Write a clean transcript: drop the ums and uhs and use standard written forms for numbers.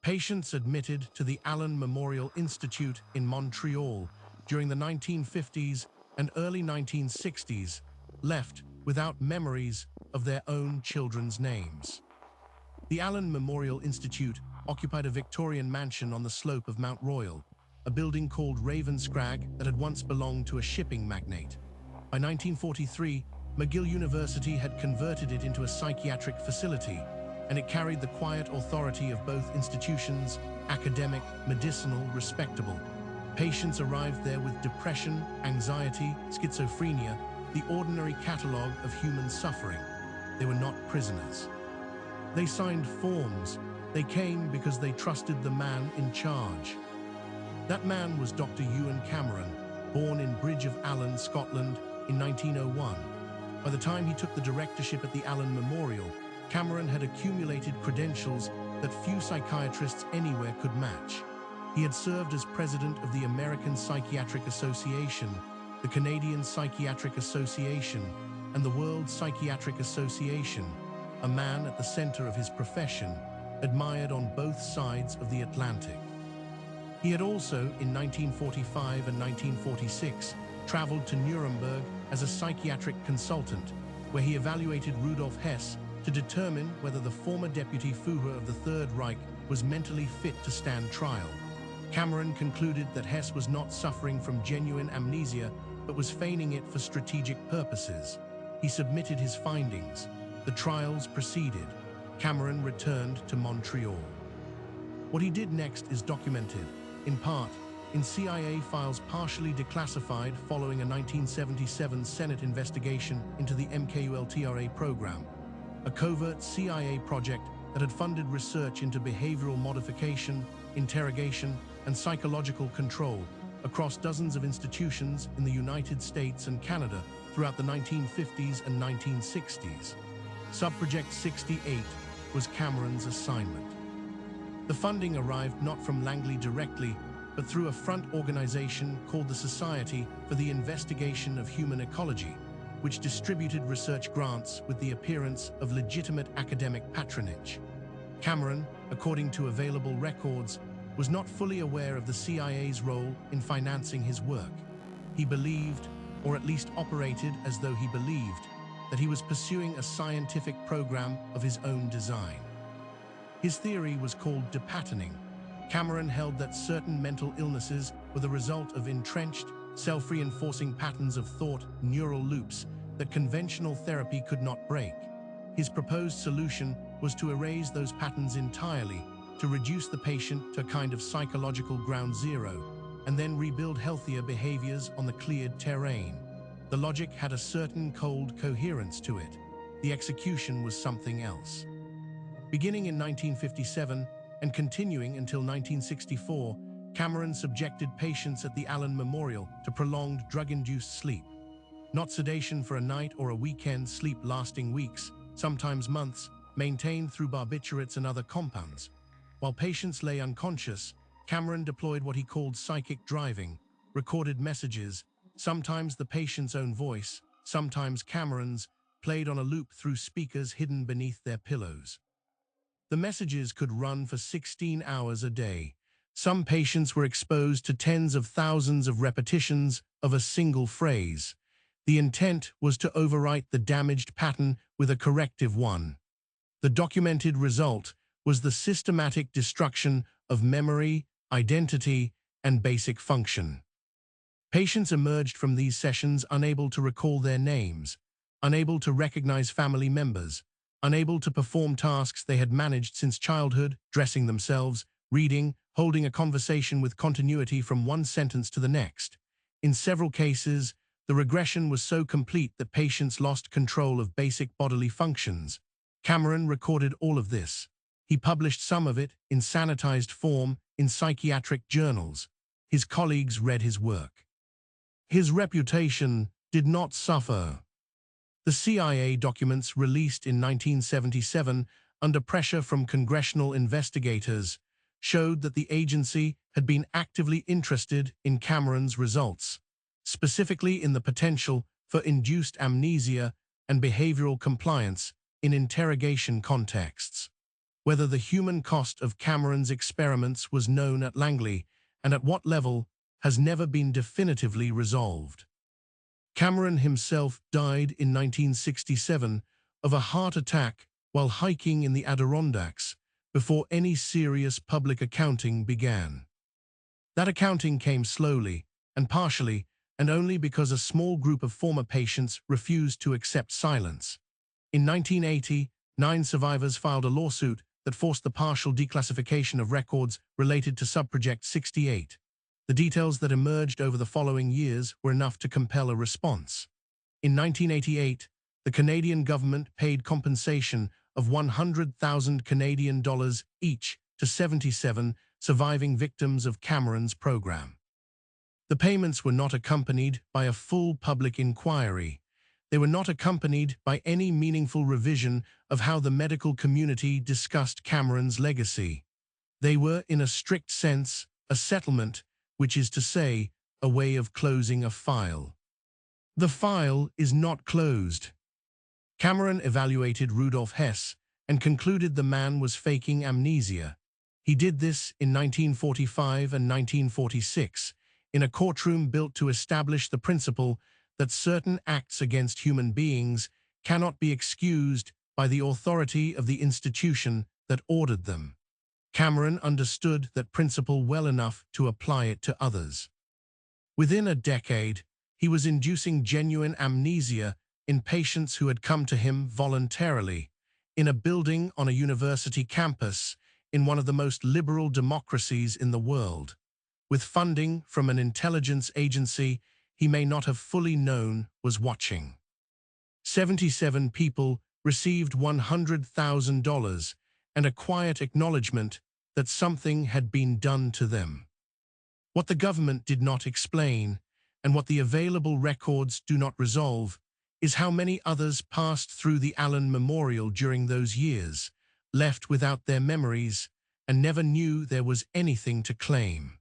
Patients admitted to the Allan Memorial Institute in Montreal during the 1950s and early 1960s left without memories of their own children's names. The Allan Memorial Institute occupied a Victorian mansion on the slope of Mount Royal, a building called Ravenscrag that had once belonged to a shipping magnate. By 1943, McGill University had converted it into a psychiatric facility, and it carried the quiet authority of both institutions, academic, medicinal, respectable. Patients arrived there with depression, anxiety, schizophrenia, the ordinary catalogue of human suffering. They were not prisoners. They signed forms. They came because they trusted the man in charge. That man was Dr. Ewen Cameron, born in Bridge of Allan, Scotland, in 1901. By the time he took the directorship at the Allan Memorial, Cameron had accumulated credentials that few psychiatrists anywhere could match. He had served as president of the American Psychiatric Association, the Canadian Psychiatric Association, and the World Psychiatric Association, a man at the center of his profession, admired on both sides of the Atlantic. He had also, in 1945 and 1946, traveled to Nuremberg as a psychiatric consultant, where he evaluated Rudolf Hess to determine whether the former deputy Führer of the Third Reich was mentally fit to stand trial. Cameron concluded that Hess was not suffering from genuine amnesia, but was feigning it for strategic purposes. He submitted his findings. The trials proceeded. Cameron returned to Montreal. What he did next is documented, in part, in CIA files partially declassified following a 1977 Senate investigation into the MKULTRA program, a covert CIA project that had funded research into behavioral modification, interrogation, and psychological control across dozens of institutions in the United States and Canada throughout the 1950s and 1960s. Subproject 68 was Cameron's assignment. The funding arrived not from Langley directly, but through a front organization called the Society for the Investigation of Human Ecology, which distributed research grants with the appearance of legitimate academic patronage. Cameron, according to available records, was not fully aware of the CIA's role in financing his work. He believed, or at least operated as though he believed, that he was pursuing a scientific program of his own design. His theory was called depatterning. Cameron held that certain mental illnesses were the result of entrenched, self-reinforcing patterns of thought, neural loops, that conventional therapy could not break. His proposed solution was to erase those patterns entirely, to reduce the patient to a kind of psychological ground zero, and then rebuild healthier behaviors on the cleared terrain. The logic had a certain cold coherence to it. The execution was something else. Beginning in 1957 and continuing until 1964, Cameron subjected patients at the Allan Memorial to prolonged drug-induced sleep. Not sedation for a night or a weekend, sleep lasting weeks, sometimes months, maintained through barbiturates and other compounds. While patients lay unconscious, Cameron deployed what he called psychic driving, recorded messages, sometimes the patient's own voice, sometimes Cameron's, played on a loop through speakers hidden beneath their pillows. The messages could run for 16 hours a day. Some patients were exposed to tens of thousands of repetitions of a single phrase. The intent was to overwrite the damaged pattern with a corrective one. The documented result was the systematic destruction of memory, identity, and basic function. Patients emerged from these sessions unable to recall their names, unable to recognize family members, unable to perform tasks they had managed since childhood, dressing themselves, reading, holding a conversation with continuity from one sentence to the next. In several cases, the regression was so complete that patients lost control of basic bodily functions. Cameron recorded all of this. He published some of it in sanitized form in psychiatric journals. His colleagues read his work. His reputation did not suffer. The CIA documents released in 1977 under pressure from congressional investigators showed that the agency had been actively interested in Cameron's results, specifically in the potential for induced amnesia and behavioral compliance in interrogation contexts. Whether the human cost of Cameron's experiments was known at Langley and at what level has never been definitively resolved. Cameron himself died in 1967 of a heart attack while hiking in the Adirondacks before any serious public accounting began. That accounting came slowly and partially, and only because a small group of former patients refused to accept silence. In 1980, 9 survivors filed a lawsuit that forced the partial declassification of records related to Subproject 68. The details that emerged over the following years were enough to compel a response. In 1988, the Canadian government paid compensation of 100,000 Canadian dollars each to 77 surviving victims of Cameron's program. The payments were not accompanied by a full public inquiry. They were not accompanied by any meaningful revision of how the medical community discussed Cameron's legacy. They were, in a strict sense, a settlement, which is to say, a way of closing a file. The file is not closed. Cameron evaluated Rudolf Hess and concluded the man was faking amnesia. He did this in 1945 and 1946, in a courtroom built to establish the principle that certain acts against human beings cannot be excused by the authority of the institution that ordered them. Cameron understood that principle well enough to apply it to others. Within a decade, he was inducing genuine amnesia in patients who had come to him voluntarily, in a building on a university campus in one of the most liberal democracies in the world, with funding from an intelligence agency he may not have fully known was watching. 77 people received $100,000 and a quiet acknowledgement that something had been done to them. What the government did not explain, and what the available records do not resolve, is how many others passed through the Allan Memorial during those years, left without their memories, and never knew there was anything to claim.